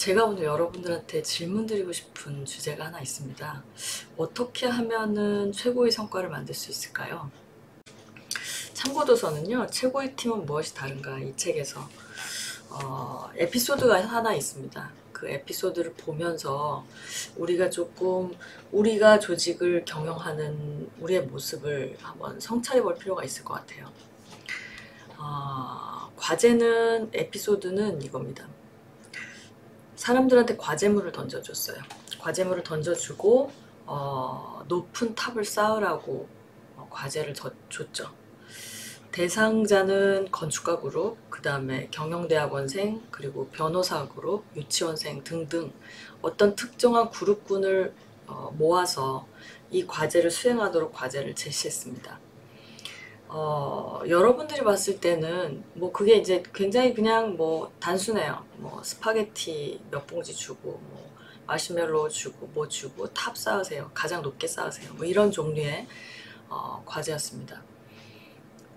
제가 오늘 여러분들한테 질문 드리고 싶은 주제가 하나 있습니다. 어떻게 하면은 최고의 성과를 만들 수 있을까요? 참고도서는요, 최고의 팀은 무엇이 다른가 이 책에서 에피소드가 하나 있습니다. 그 에피소드를 보면서 우리가 조직을 경영하는 우리의 모습을 한번 성찰해 볼 필요가 있을 것 같아요. 에피소드는 이겁니다. 사람들한테 과제물을 던져줬어요. 과제물을 던져주고 높은 탑을 쌓으라고 과제를 줬죠. 대상자는 건축가 그룹, 그 다음에 경영대학원생, 그리고 변호사 그룹, 유치원생 등등 어떤 특정한 그룹군을 모아서 이 과제를 수행하도록 과제를 제시했습니다. 여러분들이 봤을 때는 뭐 그게 이제 굉장히 그냥 뭐 단순해요. 뭐 스파게티 몇 봉지 주고 뭐 마시멜로 주고 뭐 주고 탑 쌓으세요. 가장 높게 쌓으세요. 뭐 이런 종류의 과제였습니다.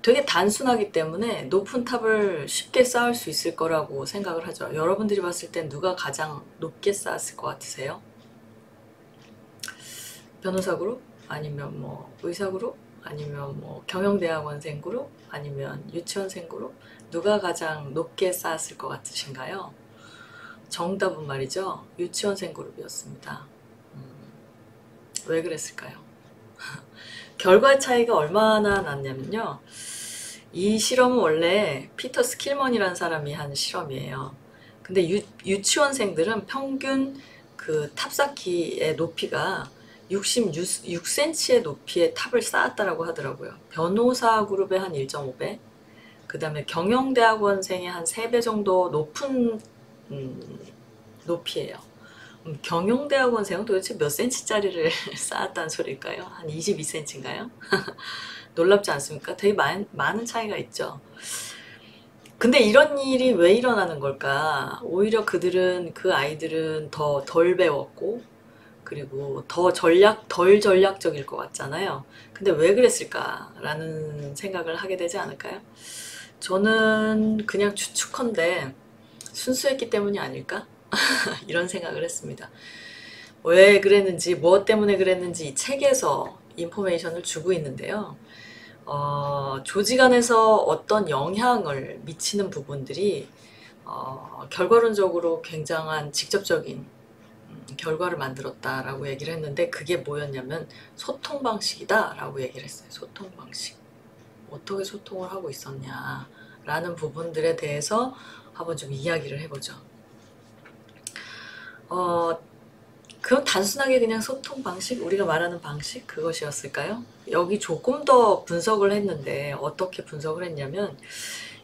되게 단순하기 때문에 높은 탑을 쉽게 쌓을 수 있을 거라고 생각을 하죠. 여러분들이 봤을 땐 누가 가장 높게 쌓았을 것 같으세요? 변호사 그룹? 아니면 뭐 의사 그룹? 아니면 뭐 경영대학원생 그룹? 아니면 유치원생 그룹? 누가 가장 높게 쌓았을 것 같으신가요? 정답은 말이죠. 유치원생 그룹이었습니다. 왜 그랬을까요? 결과 차이가 얼마나 났냐면요. 이 실험은 원래 피터 스킬먼이라는 사람이 한 실험이에요. 근데 유치원생들은 평균 그 탑쌓기의 높이가 66cm의 높이의 탑을 쌓았다라고 하더라고요. 변호사 그룹의 한 1.5배, 그 다음에 경영대학원생의 한 3배 정도 높은 높이에요. 경영대학원생은 도대체 몇 cm짜리를 쌓았다는 소리일까요? 한 22cm인가요? 놀랍지 않습니까? 되게 많은 차이가 있죠. 근데 이런 일이 왜 일어나는 걸까? 오히려 그 아이들은 더 덜 배웠고, 그리고 덜 전략적일 것 같잖아요. 근데 왜 그랬을까라는 생각을 하게 되지 않을까요? 저는 그냥 추측컨대 순수했기 때문이 아닐까? 이런 생각을 했습니다. 왜 그랬는지, 무엇 때문에 그랬는지 이 책에서 인포메이션을 주고 있는데요. 조직 안에서 어떤 영향을 미치는 부분들이 결과론적으로 굉장한 직접적인 결과를 만들었다라고 얘기를 했는데, 그게 뭐였냐면 소통 방식이다라고 얘기를 했어요. 소통 방식. 어떻게 소통을 하고 있었냐라는 부분들에 대해서 한번 좀 이야기를 해보죠. 그럼 단순하게 그냥 소통 방식, 우리가 말하는 방식 그것이었을까요? 여기 조금 더 분석을 했는데 어떻게 분석을 했냐면,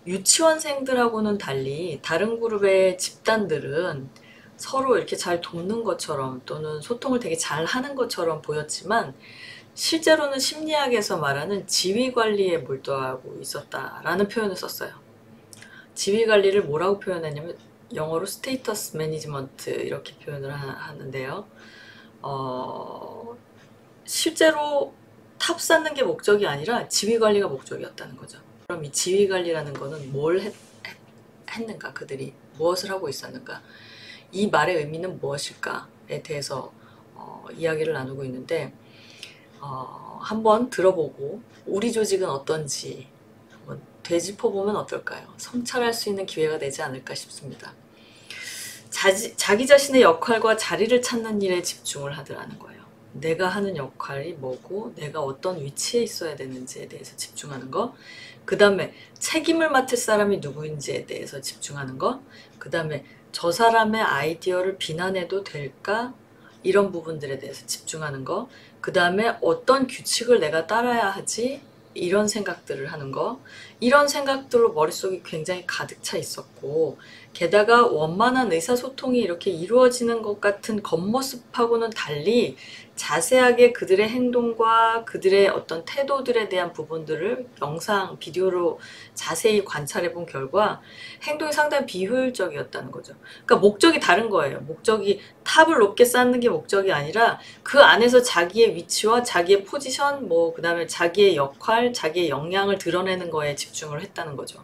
유치원생들하고는 달리 다른 그룹의 집단들은 서로 이렇게 잘 돕는 것처럼 또는 소통을 되게 잘 하는 것처럼 보였지만, 실제로는 심리학에서 말하는 지위관리에 몰두하고 있었다라는 표현을 썼어요. 지위관리를 뭐라고 표현했냐면 영어로 스테이터스 매니지먼트 이렇게 표현을 하는데요. 실제로 탑 쌓는 게 목적이 아니라 지위관리가 목적이었다는 거죠. 그럼 이 지위관리라는 거는 뭘 했는가, 그들이 무엇을 하고 있었는가, 이 말의 의미는 무엇일까에 대해서 이야기를 나누고 있는데, 한번 들어보고 우리 조직은 어떤지 한번 되짚어보면 어떨까요? 성찰할 수 있는 기회가 되지 않을까 싶습니다. 자기 자신의 역할과 자리를 찾는 일에 집중을 하더라는 거예요. 내가 하는 역할이 뭐고 내가 어떤 위치에 있어야 되는지에 대해서 집중하는 거, 그 다음에 책임을 맡을 사람이 누구인지에 대해서 집중하는 거, 그 다음에 저 사람의 아이디어를 비난해도 될까? 이런 부분들에 대해서 집중하는 거, 그 다음에 어떤 규칙을 내가 따라야 하지? 이런 생각들을 하는 거, 이런 생각들로 머릿속이 굉장히 가득 차 있었고, 게다가 원만한 의사소통이 이렇게 이루어지는 것 같은 겉모습하고는 달리 자세하게 그들의 행동과 그들의 어떤 태도들에 대한 부분들을 영상, 비디오로 자세히 관찰해 본 결과 행동이 상당히 비효율적이었다는 거죠. 그러니까 목적이 다른 거예요. 목적이 탑을 높게 쌓는 게 목적이 아니라 그 안에서 자기의 위치와 자기의 포지션, 뭐 그 다음에 자기의 역할, 자기의 역량을 드러내는 거에 집중을 했다는 거죠.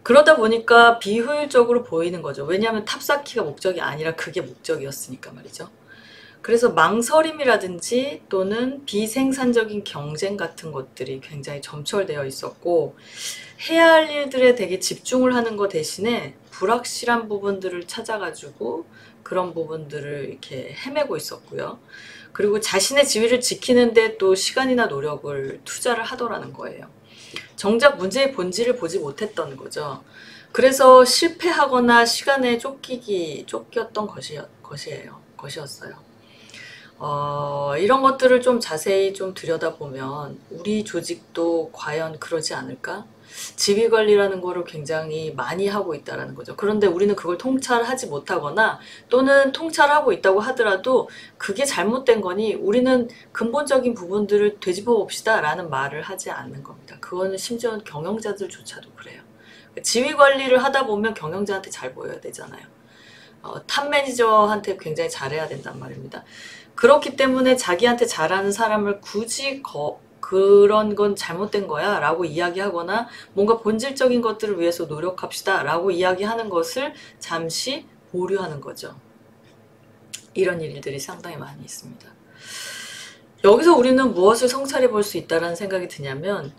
그러다 보니까 비효율적으로 보이는 거죠. 왜냐하면 탑쌓기가 목적이 아니라 그게 목적이었으니까 말이죠. 그래서 망설임이라든지 또는 비생산적인 경쟁 같은 것들이 굉장히 점철되어 있었고, 해야 할 일들에 되게 집중을 하는 것 대신에 불확실한 부분들을 찾아가지고 그런 부분들을 이렇게 헤매고 있었고요. 그리고 자신의 지위를 지키는데 또 시간이나 노력을 투자를 하더라는 거예요. 정작 문제의 본질을 보지 못했던 거죠. 그래서 실패하거나 시간에 쫓겼던 것이었어요. 이런 것들을 좀 자세히 좀 들여다보면 우리 조직도 과연 그러지 않을까? 지휘관리라는 거를 굉장히 많이 하고 있다는 거죠. 그런데 우리는 그걸 통찰하지 못하거나 또는 통찰하고 있다고 하더라도 그게 잘못된 거니 우리는 근본적인 부분들을 되짚어 봅시다 라는 말을 하지 않는 겁니다. 그거는 심지어 경영자들조차도 그래요. 지휘관리를 하다 보면 경영자한테 잘 보여야 되잖아요. 탑 매니저한테 굉장히 잘해야 된단 말입니다. 그렇기 때문에 자기한테 잘하는 사람을 굳이 그런 건 잘못된 거야 라고 이야기하거나 뭔가 본질적인 것들을 위해서 노력합시다 라고 이야기하는 것을 잠시 보류하는 거죠. 이런 일들이 상당히 많이 있습니다. 여기서 우리는 무엇을 성찰해 볼 수 있다는 생각이 드냐면,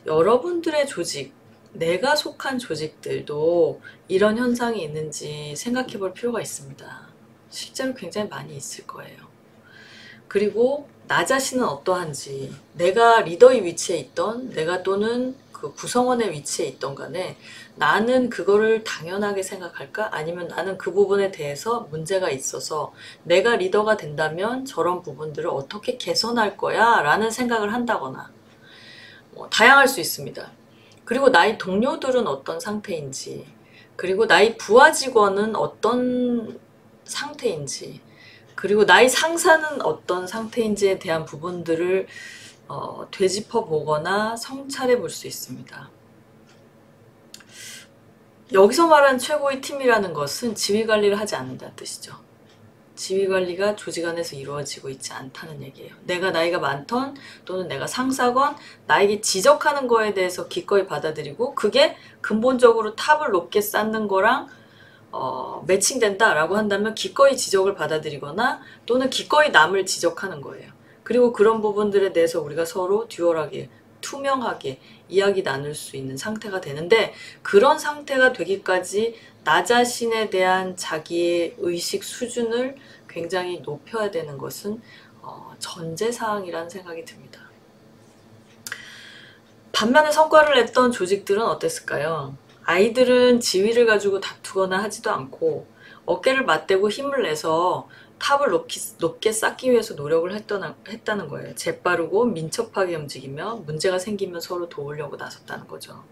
여러분들의 조직, 내가 속한 조직들도 이런 현상이 있는지 생각해 볼 필요가 있습니다. 실제로 굉장히 많이 있을 거예요. 그리고 나 자신은 어떠한지, 내가 리더의 위치에 있던, 내가 또는 그 구성원의 위치에 있던 간에 나는 그거를 당연하게 생각할까? 아니면 나는 그 부분에 대해서 문제가 있어서 내가 리더가 된다면 저런 부분들을 어떻게 개선할 거야? 라는 생각을 한다거나, 다양할 수 있습니다. 그리고 나의 동료들은 어떤 상태인지, 그리고 나의 부하 직원은 어떤 상태인지, 그리고 나의 상사는 어떤 상태인지에 대한 부분들을 되짚어 보거나 성찰해 볼 수 있습니다. 여기서 말하는 최고의 팀이라는 것은 지휘관리를 하지 않는다는 뜻이죠. 지휘관리가 조직 안에서 이루어지고 있지 않다는 얘기예요. 내가 나이가 많던 또는 내가 상사건 나에게 지적하는 거에 대해서 기꺼이 받아들이고 그게 근본적으로 탑을 높게 쌓는 거랑 매칭된다라고 한다면 기꺼이 지적을 받아들이거나 또는 기꺼이 남을 지적하는 거예요. 그리고 그런 부분들에 대해서 우리가 서로 듀얼하게, 투명하게 이야기 나눌 수 있는 상태가 되는데, 그런 상태가 되기까지 나 자신에 대한 자기의 의식 수준을 굉장히 높여야 되는 것은 전제사항이라는 생각이 듭니다. 반면에 성과를 냈던 조직들은 어땠을까요? 아이들은 지위를 가지고 다투거나 하지도 않고 어깨를 맞대고 힘을 내서 탑을 높게 쌓기 위해서 노력을 했다는 거예요. 재빠르고 민첩하게 움직이며 문제가 생기면 서로 도우려고 나섰다는 거죠.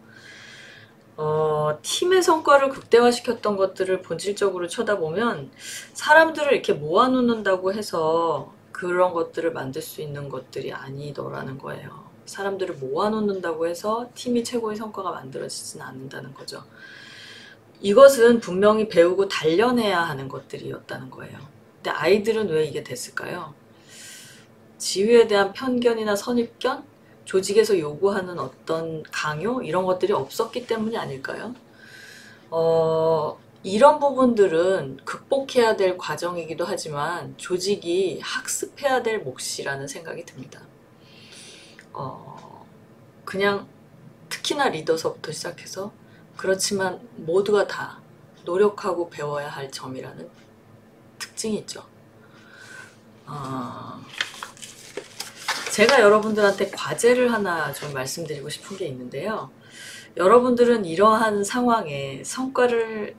팀의 성과를 극대화시켰던 것들을 본질적으로 쳐다보면 사람들을 이렇게 모아놓는다고 해서 그런 것들을 만들 수 있는 것들이 아니더라는 거예요. 사람들을 모아놓는다고 해서 팀이 최고의 성과가 만들어지지는 않는다는 거죠. 이것은 분명히 배우고 단련해야 하는 것들이었다는 거예요. 근데 아이들은 왜 이게 됐을까요? 지위에 대한 편견이나 선입견? 조직에서 요구하는 어떤 강요? 이런 것들이 없었기 때문이 아닐까요? 이런 부분들은 극복해야 될 과정이기도 하지만 조직이 학습해야 될 몫이라는 생각이 듭니다. 그냥 특히나 리더서부터 시작해서, 그렇지만 모두가 다 노력하고 배워야 할 점이라는 특징이 있죠. 제가 여러분들한테 과제를 하나 좀 말씀드리고 싶은 게 있는데요. 여러분들은 이러한 상황에 성과를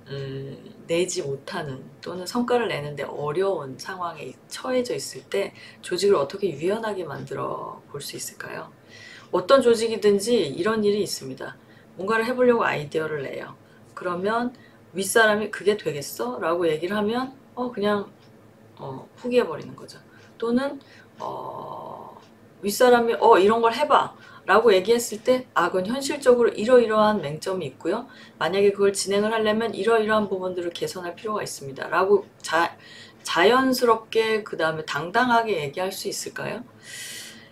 내지 못하는 또는 성과를 내는데 어려운 상황에 처해져 있을 때 조직을 어떻게 유연하게 만들어 볼 수 있을까요? 어떤 조직이든지 이런 일이 있습니다. 뭔가를 해보려고 아이디어를 내요. 그러면 윗사람이 그게 되겠어? 라고 얘기를 하면 그냥 포기해버리는 거죠. 또는 윗사람이 이런 걸 해봐 라고 얘기했을 때 그건 현실적으로 이러이러한 맹점이 있고요. 만약에 그걸 진행을 하려면 이러이러한 부분들을 개선할 필요가 있습니다 라고 자연스럽게 그 다음에 당당하게 얘기할 수 있을까요?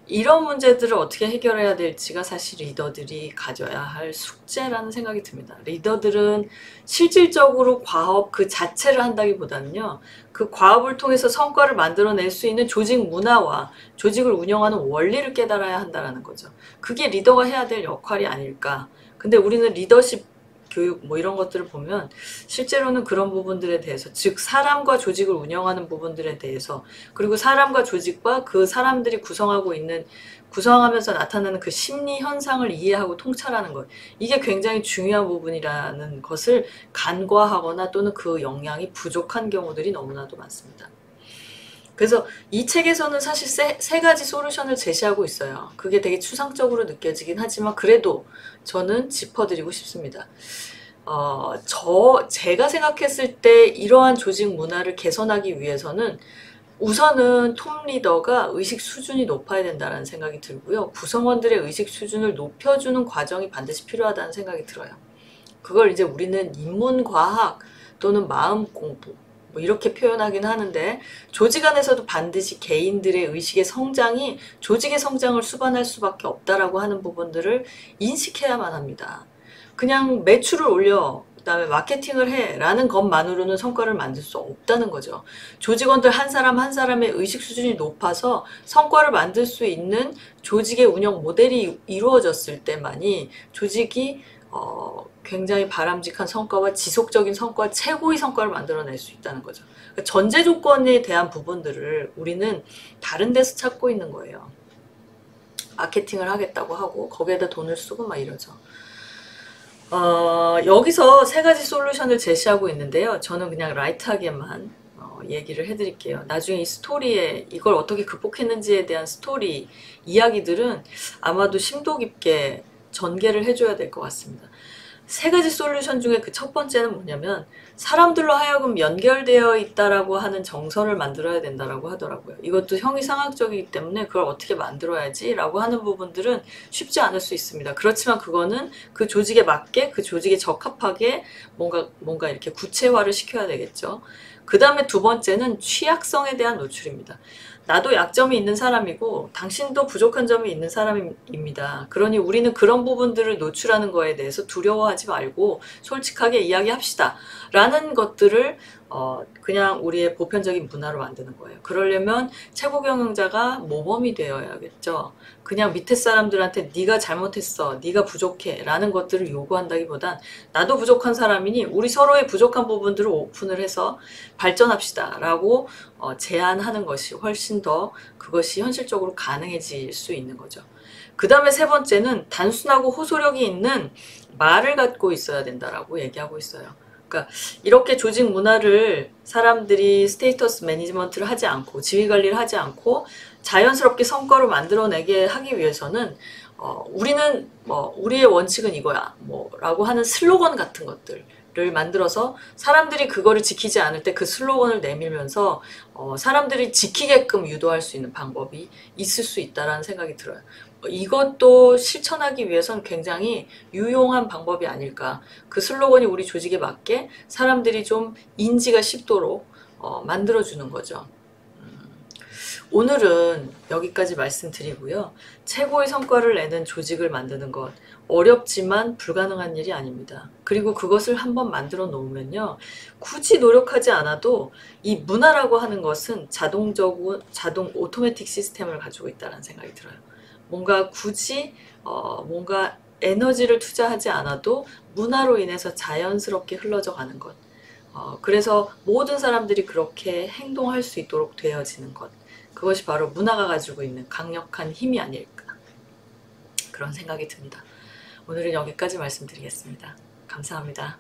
이런 문제들을 어떻게 해결해야 될지가 사실 리더들이 가져야 할 숙제라는 생각이 듭니다. 리더들은 실질적으로 과업 그 자체를 한다기보다는요, 그 과업을 통해서 성과를 만들어낼 수 있는 조직 문화와 조직을 운영하는 원리를 깨달아야 한다는 거죠. 그게 리더가 해야 될 역할이 아닐까. 근데 우리는 리더십 교육 뭐 이런 것들을 보면 실제로는 그런 부분들에 대해서, 즉 사람과 조직을 운영하는 부분들에 대해서, 그리고 사람과 조직과 그 사람들이 구성하면서 나타나는 그 심리 현상을 이해하고 통찰하는 것, 이게 굉장히 중요한 부분이라는 것을 간과하거나 또는 그 역량이 부족한 경우들이 너무나도 많습니다. 그래서 이 책에서는 사실 세 가지 솔루션을 제시하고 있어요. 그게 되게 추상적으로 느껴지긴 하지만 그래도 저는 짚어드리고 싶습니다. 제가 생각했을 때 이러한 조직 문화를 개선하기 위해서는 우선은 톱 리더가 의식 수준이 높아야 된다는 생각이 들고요. 구성원들의 의식 수준을 높여주는 과정이 반드시 필요하다는 생각이 들어요. 그걸 이제 우리는 인문과학 또는 마음 공부 뭐 이렇게 표현하긴 하는데, 조직 안에서도 반드시 개인들의 의식의 성장이 조직의 성장을 수반할 수밖에 없다라고 하는 부분들을 인식해야만 합니다. 그냥 매출을 올려, 그다음에 마케팅을 해 라는 것만으로는 성과를 만들 수 없다는 거죠. 조직원들 한 사람 한 사람의 의식 수준이 높아서 성과를 만들 수 있는 조직의 운영 모델이 이루어졌을 때만이 조직이 굉장히 바람직한 성과와 지속적인 성과, 최고의 성과를 만들어낼 수 있다는 거죠. 그러니까 전제 조건에 대한 부분들을 우리는 다른 데서 찾고 있는 거예요. 마케팅을 하겠다고 하고 거기에다 돈을 쓰고 막 이러죠. 여기서 세 가지 솔루션을 제시하고 있는데요. 저는 그냥 라이트하게만 얘기를 해드릴게요. 나중에 이 스토리에 이걸 어떻게 극복했는지에 대한 스토리 이야기들은 아마도 심도 깊게 전개를 해줘야 될 것 같습니다. 세 가지 솔루션 중에 그 첫 번째는 뭐냐면, 사람들로 하여금 연결되어 있다라고 하는 정서를 만들어야 된다라고 하더라고요. 이것도 형이상학적이기 때문에 그걸 어떻게 만들어야지 라고 하는 부분들은 쉽지 않을 수 있습니다. 그렇지만 그거는 그 조직에 맞게, 그 조직에 적합하게 뭔가 이렇게 구체화를 시켜야 되겠죠. 그 다음에 두 번째는 취약성에 대한 노출입니다. 나도 약점이 있는 사람이고 당신도 부족한 점이 있는 사람입니다. 그러니 우리는 그런 부분들을 노출하는 거에 대해서 두려워하지 말고 솔직하게 이야기합시다 라는 것들을 그냥 우리의 보편적인 문화로 만드는 거예요. 그러려면 최고 경영자가 모범이 되어야겠죠. 그냥 밑에 사람들한테 네가 잘못했어, 네가 부족해 라는 것들을 요구한다기보단, 나도 부족한 사람이니 우리 서로의 부족한 부분들을 오픈을 해서 발전합시다 라고 제안하는 것이 훨씬 더, 그것이 현실적으로 가능해질 수 있는 거죠. 그 다음에 세 번째는 단순하고 호소력이 있는 말을 갖고 있어야 된다라고 얘기하고 있어요. 그러니까 이렇게 조직 문화를 사람들이 스테이터스 매니지먼트를 하지 않고 지위 관리를 하지 않고 자연스럽게 성과로 만들어내게 하기 위해서는 우리는 우리의 원칙은 이거야 라고 하는 슬로건 같은 것들을 만들어서 사람들이 그거를 지키지 않을 때 그 슬로건을 내밀면서 사람들이 지키게끔 유도할 수 있는 방법이 있을 수 있다라는 생각이 들어요. 이것도 실천하기 위해선 굉장히 유용한 방법이 아닐까. 그 슬로건이 우리 조직에 맞게 사람들이 좀 인지가 쉽도록 만들어주는 거죠. 오늘은 여기까지 말씀드리고요. 최고의 성과를 내는 조직을 만드는 것, 어렵지만 불가능한 일이 아닙니다. 그리고 그것을 한번 만들어 놓으면요, 굳이 노력하지 않아도 이 문화라고 하는 것은 자동 오토매틱 시스템을 가지고 있다는 생각이 들어요. 뭔가 굳이 뭔가 에너지를 투자하지 않아도 문화로 인해서 자연스럽게 흘러져 가는 것. 그래서 모든 사람들이 그렇게 행동할 수 있도록 되어지는 것. 그것이 바로 문화가 가지고 있는 강력한 힘이 아닐까, 그런 생각이 듭니다. 오늘은 여기까지 말씀드리겠습니다. 감사합니다.